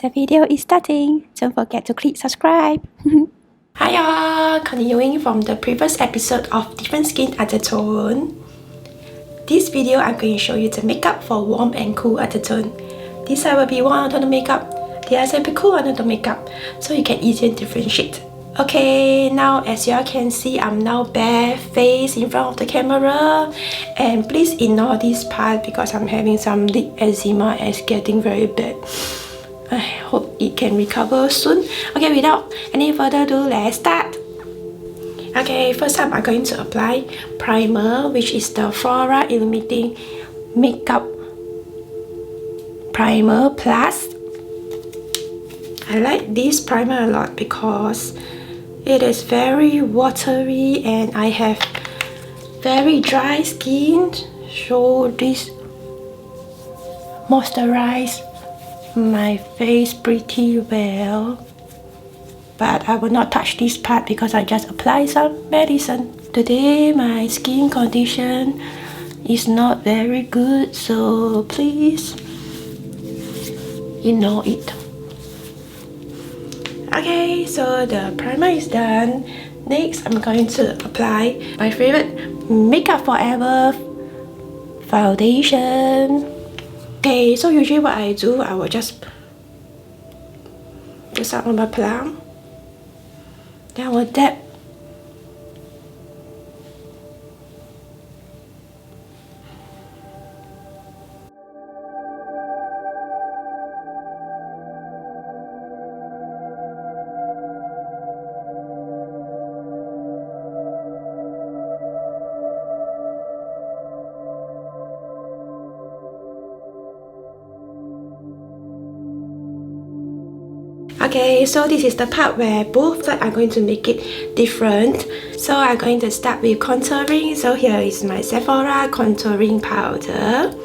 The video is starting. Don't forget to click subscribe. Hi y'all! Continuing from the previous episode of different skin undertone. This video I'm going to show you the makeup for warm and cool undertone. This side will be warm undertone makeup, the other side will be cool undertone makeup, so you can easily differentiate. Okay, now as y'all can see, I'm now bare face in front of the camera, and please ignore this part because I'm having some lip eczema and it's getting very bad. I hope it can recover soon. Okay, without any further ado, let's start. Okay, first up I'm going to apply primer, which is the Flora Illuminating Makeup Primer Plus. I like this primer a lot because it is very watery and I have very dry skin, so this moisturize my face pretty well. But I will not touch this part because I just apply some medicine. Today my skin condition is not very good, so please ignore it. Okay, so the primer is done. Next, I'm going to apply my favorite Makeup Forever foundation. Okay, so usually what I do, I will just put some on my palm. Then I will dab. Okay, so this is the part where both sides are going to make it different. So I'm going to start with contouring. So here is my Sephora contouring powder.